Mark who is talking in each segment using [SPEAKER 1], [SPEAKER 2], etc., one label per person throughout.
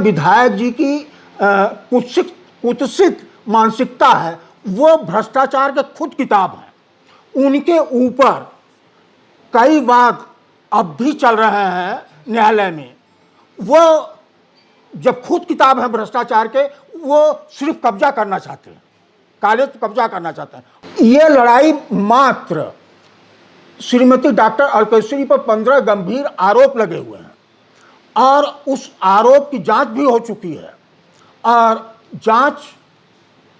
[SPEAKER 1] विधायक जी की कुत्सित मानसिकता है, वो भ्रष्टाचार के खुद किताब है। उनके ऊपर कई वाद अब भी चल रहे हैं न्यायालय में। वो जब खुद किताब है भ्रष्टाचार के, वो सिर्फ कब्जा करना चाहते हैं, कागज पर कब्जा करना चाहते हैं। ये लड़ाई मात्र श्रीमती डॉक्टर अल्केश्वरी पर 15 गंभीर आरोप लगे हुए हैं और उस आरोप की जांच भी हो चुकी है और जांच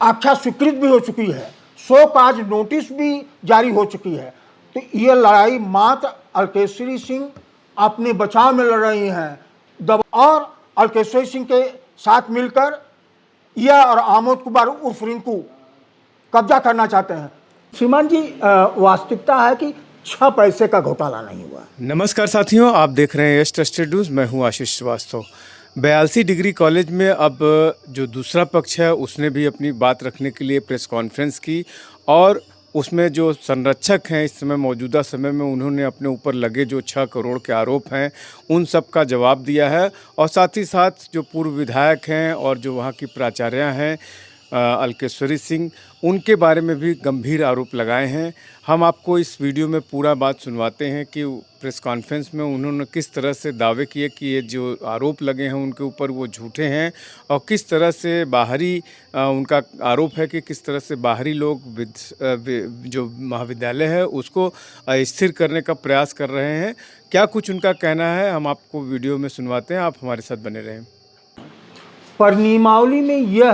[SPEAKER 1] आख्या स्वीकृत भी हो चुकी है, शो काज नोटिस भी जारी हो चुकी है। तो ये लड़ाई मात्र अल्केश्वरी सिंह अपने बचाव में लड़ रही हैं और अल्केश्वरी सिंह के साथ मिलकर यह और आमोद कुमार उर्फ रिंकू कब्जा करना चाहते हैं। श्रीमान जी, वास्तविकता है कि 6 पैसे का घोटाला नहीं हुआ।
[SPEAKER 2] नमस्कार साथियों, आप देख रहे हैं यस ट्रस्टेड न्यूज़। मैं हूं आशीष श्रीवास्तव। 42 डिग्री कॉलेज में अब जो दूसरा पक्ष है उसने भी अपनी बात रखने के लिए प्रेस कॉन्फ्रेंस की और उसमें जो संरक्षक हैं इस समय मौजूदा समय में, उन्होंने अपने ऊपर लगे जो 6 करोड़ के आरोप हैं उन सब का जवाब दिया है और साथ ही साथ जो पूर्व विधायक हैं और जो वहाँ की प्राचार्य हैं अल्केश्वरी सिंह, उनके बारे में भी गंभीर आरोप लगाए हैं। हम आपको इस वीडियो में पूरा बात सुनवाते हैं कि प्रेस कॉन्फ्रेंस में उन्होंने किस तरह से दावे किए कि ये जो आरोप लगे हैं उनके ऊपर वो झूठे हैं और किस तरह से बाहरी उनका आरोप है कि किस तरह से बाहरी लोग जो महाविद्यालय है उसको स्थिर करने का प्रयास कर रहे हैं। क्या कुछ उनका कहना है हम आपको वीडियो में सुनवाते हैं, आप हमारे साथ बने रहें।
[SPEAKER 1] नियमावली में यह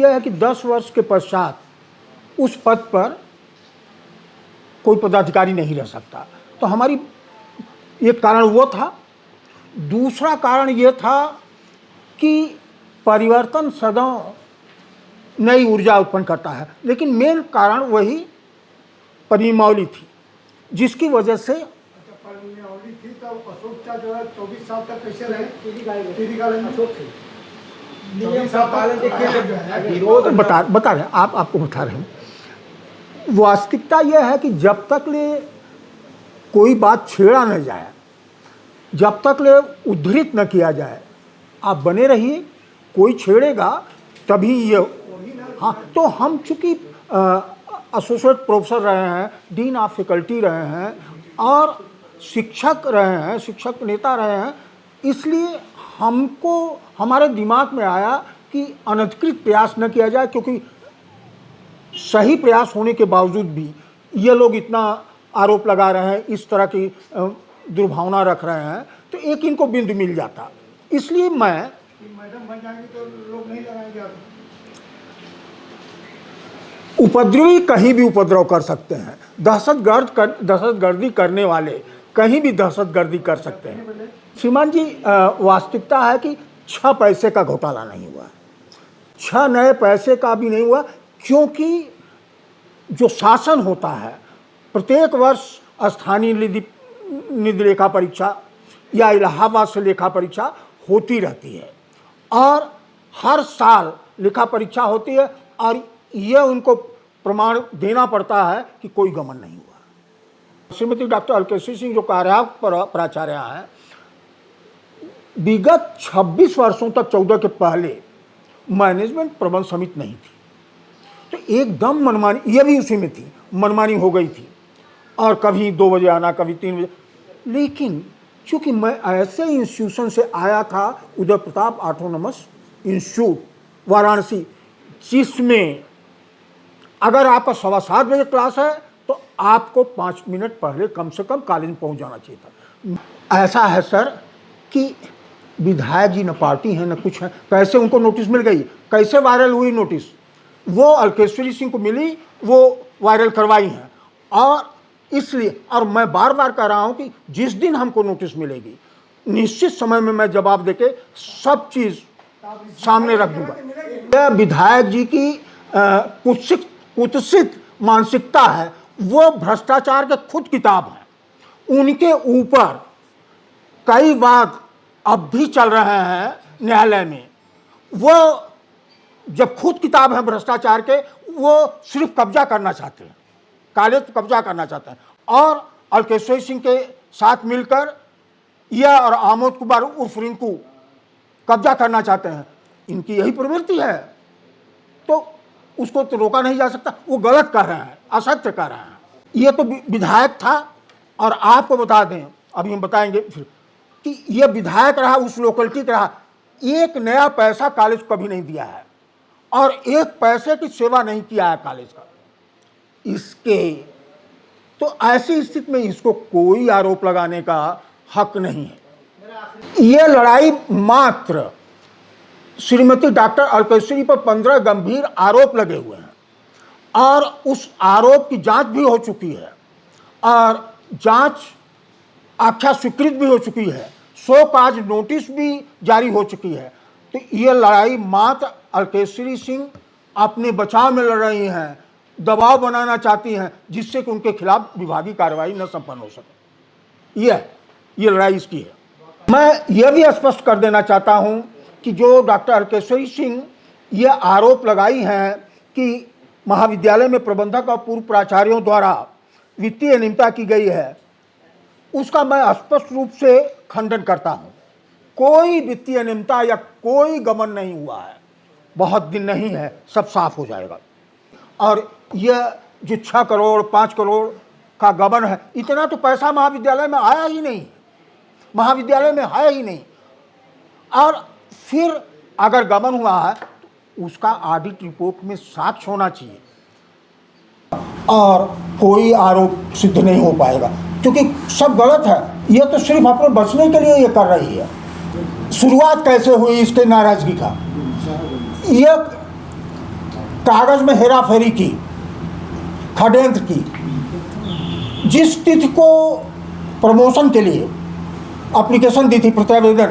[SPEAKER 1] है कि 10 वर्ष के पश्चात उस पद पर कोई पदाधिकारी नहीं रह सकता। तो हमारी एक कारण वो था। दूसरा कारण ये था कि परिवर्तन सदैव नई ऊर्जा उत्पन्न करता है, लेकिन मेन कारण वही परिनियमावली थी जिसकी वजह से
[SPEAKER 3] परिनियमावली थी। तो अशोक चाचा जो है 24 साल तक कैसे रहे? अशोक थे।
[SPEAKER 1] विरोध बता रहे हैं आपको बता रहे हैं। वास्तविकता यह है कि जब तक ले कोई बात छेड़ा न जाए, जब तक ले उद्धृत न किया जाए, आप बने रहिए। कोई छेड़ेगा तभी ये। हाँ, तो हम चूँकि एसोसिएट प्रोफेसर रहे हैं, डीन ऑफ फैकल्टी रहे हैं और शिक्षक रहे हैं, शिक्षक नेता रहे हैं, इसलिए हमको हमारे दिमाग में आया कि अनधिकृत प्रयास न किया जाए, क्योंकि सही प्रयास होने के बावजूद भी ये लोग इतना आरोप लगा रहे हैं, इस तरह की दुर्भावना रख रहे हैं, तो एक इनको बिंदु मिल जाता। इसलिए
[SPEAKER 3] मैडम बन जाएंगे तो लोग नहीं लगाएंगे।
[SPEAKER 1] उपद्रवी कहीं भी उपद्रव कर सकते हैं। दहशतगर्दी करने वाले कहीं भी दहशतगर्दी कर सकते हैं। श्रीमान जी, वास्तविकता है कि 6 पैसे का घोटाला नहीं हुआ, 6 नए पैसे का भी नहीं हुआ, क्योंकि जो शासन होता है प्रत्येक वर्ष स्थानीय निधि लेखा परीक्षा या इलाहाबाद से लेखा परीक्षा होती रहती है और हर साल लेखा परीक्षा होती है और यह उनको प्रमाण देना पड़ता है कि कोई गमन नहीं हुआ। श्रीमती डॉक्टर अल्केश्वरी सिंह जो कार्यवाहक प्राचार्य हैं, विगत 26 वर्षों तक 14 के पहले मैनेजमेंट प्रबंध समिति नहीं थी, तो एकदम मनमानी, ये भी उसी में थी, मनमानी हो गई थी और कभी 2 बजे आना, कभी 3 बजे। लेकिन चूँकि मैं ऐसे इंस्टीट्यूशन से आया था, उदय प्रताप ऑटोनमस इंस्टीट्यूट वाराणसी, जिसमें अगर आपका 7:15 बजे क्लास है तो आपको 5 मिनट पहले कम से कम कॉलेज में पहुँच जाना चाहिए था। ऐसा है सर कि विधायक जी न पार्टी हैं न कुछ है, कैसे उनको नोटिस मिल गई, कैसे वायरल हुई नोटिस? वो अल्केश्वरी सिंह को मिली, वो वायरल करवाई हैं। और इसलिए, और मैं बार बार कह रहा हूं कि जिस दिन हमको नोटिस मिलेगी, निश्चित समय में मैं जवाब देके सब चीज़ सामने रख दूंगा। यह विधायक जी की कुत्सित मानसिकता है, वो भ्रष्टाचार के खुद किताब है। उनके ऊपर कई वाद अब भी चल रहे हैं न्यायालय में। वो जब खुद किताब है भ्रष्टाचार के, वो सिर्फ कब्जा करना चाहते हैं, कागज पर कब्जा करना चाहते हैं और अल्केश्वरी सिंह के साथ मिलकर यह और आमोद कुमार उर्फ रिंकू कब्जा करना चाहते हैं, इनकी यही प्रवृत्ति है, तो उसको तो रोका नहीं जा सकता। वो गलत कर रहे हैं, असत्य कर रहे हैं। ये तो विधायक था, और आपको बता दें, अभी हम बताएंगे फिर, कि ये विधायक रहा, उस लोकेलिटी का रहा, एक नया पैसा कॉलेज को कभी नहीं दिया है और एक पैसे की सेवा नहीं किया है कॉलेज का। इसके तो ऐसी स्थिति में इसको कोई आरोप लगाने का हक नहीं है। ये लड़ाई मात्र श्रीमती डॉक्टर अलकेश्वरी पर 15 गंभीर आरोप लगे हुए हैं और उस आरोप की जांच भी हो चुकी है और जांच आख्या स्वीकृत भी हो चुकी है, शो काज नोटिस भी जारी हो चुकी है। तो ये लड़ाई मात्र अलकेश्वरी सिंह अपने बचाव में लड़ रही हैं, दबाव बनाना चाहती हैं जिससे कि उनके खिलाफ विभागीय कार्रवाई न संपन्न हो सके। ये लड़ाई इसकी है। मैं ये भी स्पष्ट कर देना चाहता हूं कि जो डॉक्टर अलकेश्वरी सिंह ये आरोप लगाई हैं कि महाविद्यालय में प्रबंधक और पूर्व प्राचार्यों द्वारा वित्तीय अनियमितता की गई है, उसका मैं स्पष्ट रूप से खंडन करता हूं। कोई वित्तीय अनियमितता या कोई गबन नहीं हुआ है, बहुत दिन नहीं है, सब साफ हो जाएगा। और यह जो 6 करोड़ 5 करोड़ का गबन है, इतना तो पैसा महाविद्यालय में आया ही नहीं, महाविद्यालय में है ही नहीं। और फिर अगर गबन हुआ है तो उसका ऑडिट रिपोर्ट में साक्ष्य होना चाहिए और कोई आरोप सिद्ध नहीं हो पाएगा, क्योंकि सब गलत है। ये तो सिर्फ अपने बचने के लिए ये कर रही है। शुरुआत कैसे हुई इसके नाराजगी का? ये कागज में हेरा फेरी की, षड्यंत्र की। जिस तिथि को प्रमोशन के लिए एप्लीकेशन दी थी, प्रतिवेदन,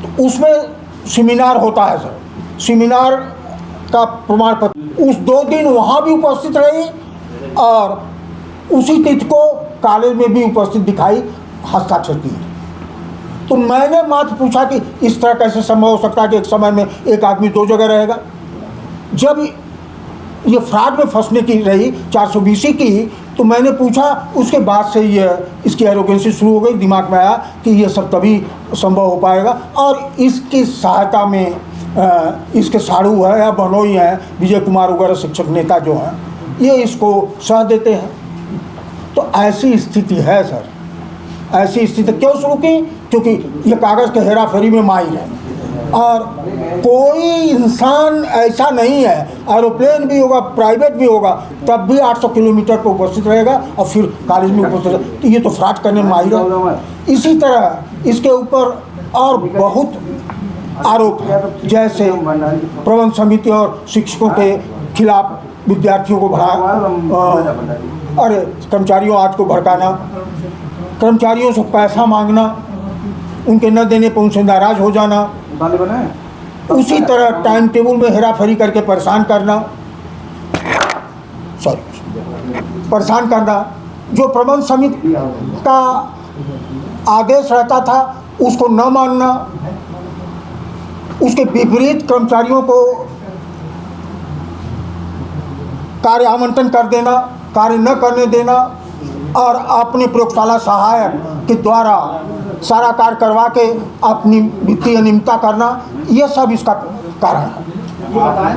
[SPEAKER 1] तो उसमें सेमिनार होता है सर, सेमिनार का प्रमाण पत्र, उस 2 दिन वहाँ भी उपस्थित रही और उसी तिथि को कॉलेज में भी उपस्थित दिखाई, हस्ताक्षर की। तो मैंने मात्र पूछा कि इस तरह कैसे संभव हो सकता है कि एक समय में एक आदमी 2 जगह रहेगा। जब ये फ्रॉड में फंसने की रही 420 की, तो मैंने पूछा, उसके बाद से ये इसकी एरोगेंसी शुरू हो गई। दिमाग में आया कि ये सब तभी संभव हो पाएगा और इसकी सहायता में इसके साड़ू है या बहनोई हैं, विजय कुमार वगैरह शिक्षक नेता जो हैं, ये इसको साथ देते हैं। तो ऐसी स्थिति है सर। ऐसी स्थिति क्यों शुरू की? क्योंकि ये कागज़ के हेरा फेरी में माहिर है और कोई इंसान ऐसा नहीं है, एरोप्लेन भी होगा, प्राइवेट भी होगा, तब भी 800 किलोमीटर पर उपस्थित रहेगा और फिर कॉलेज में उपस्थित रहेगा। तो ये तो फ्रॉड करने में माहिर है। इसी तरह इसके ऊपर और बहुत आरोप है, जैसे प्रबंध समिति और शिक्षकों के खिलाफ विद्यार्थियों को कर्मचारियों आज को भड़काना, कर्मचारियों से पैसा मांगना, उनके न देने पर उनसे नाराज हो जाना, उसी तरह टाइम टेबल में हेराफेरी करके परेशान करना, जो प्रबंध समिति का आदेश रहता था उसको न मानना, उसके विपरीत कर्मचारियों को कार्य आवंटन कर देना, कार्य न करने देना और अपने प्रयोगशाला सहायक के द्वारा सारा कार्य करवा के अपनी वित्तीय अनियमितता करना, ये सब इसका कारण है।